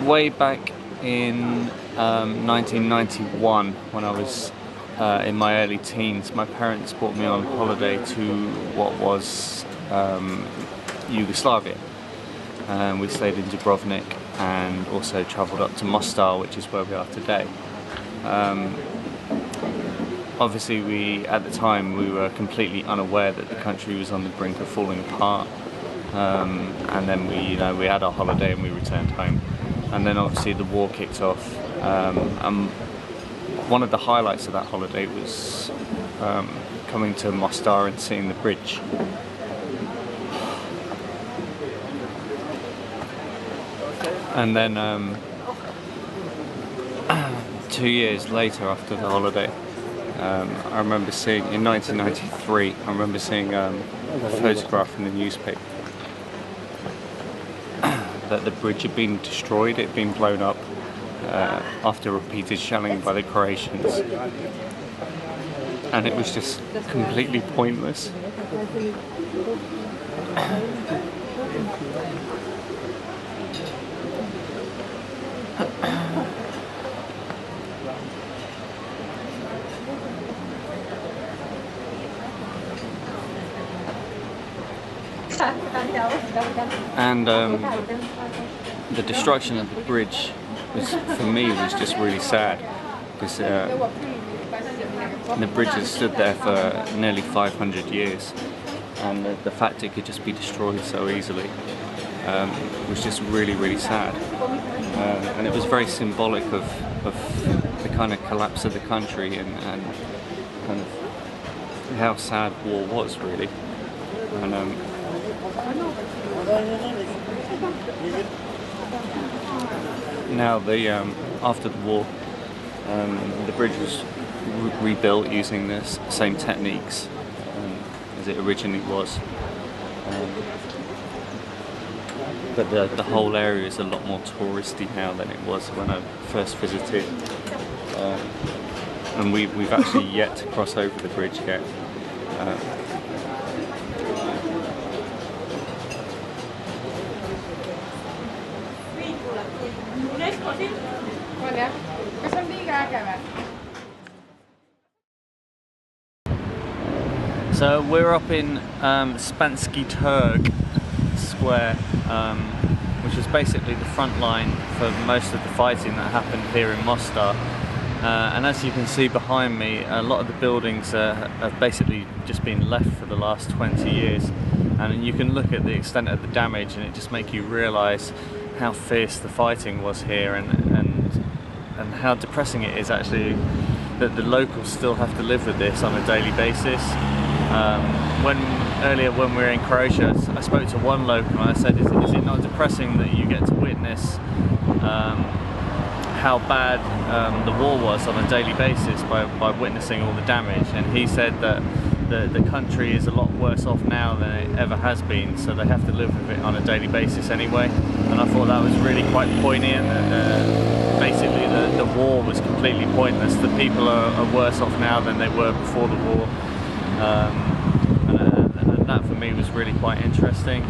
Way back in 1991, when I was in my early teens, my parents brought me on holiday to what was Yugoslavia. We stayed in Dubrovnik and also travelled up to Mostar, which is where we are today. Obviously, at the time, we were completely unaware that the country was on the brink of falling apart. And then we had our holiday and we returned home. And then obviously the war kicked off. One of the highlights of that holiday was coming to Mostar and seeing the bridge. And then 2 years later, after the holiday, I remember seeing, in 1993, I remember seeing a photograph in the newspaper that the bridge had been destroyed, it had been blown up after repeated shelling by the Croatians. And it was just completely pointless. And the destruction of the bridge was, for me, was just really sad, because the bridge has stood there for nearly 500 years, and the fact it could just be destroyed so easily was just really, really sad. And it was very symbolic of the kind of collapse of the country and kind of how sad war was, really. And now after the war, the bridge was rebuilt using the same techniques as it originally was, but the whole area is a lot more touristy now than it was when I first visited, and we've actually yet to cross over the bridge yet. So we're up in Spansky Trg Square, which is basically the front line for most of the fighting that happened here in Mostar. And as you can see behind me, a lot of the buildings have basically just been left for the last 20 years. And you can look at the extent of the damage, and it just makes you realise how fierce the fighting was here, and how depressing it is actually that the locals still have to live with this on a daily basis. Earlier when we were in Croatia, I spoke to one local and I said, is it not depressing that you get to witness how bad the war was on a daily basis by witnessing all the damage? And he said that the country is a lot worse off now than it ever has been, so they have to live with it on a daily basis anyway. And I thought that was really quite poignant, that basically the war was completely pointless. The people are worse off now than they were before the war. And that for me was really quite interesting.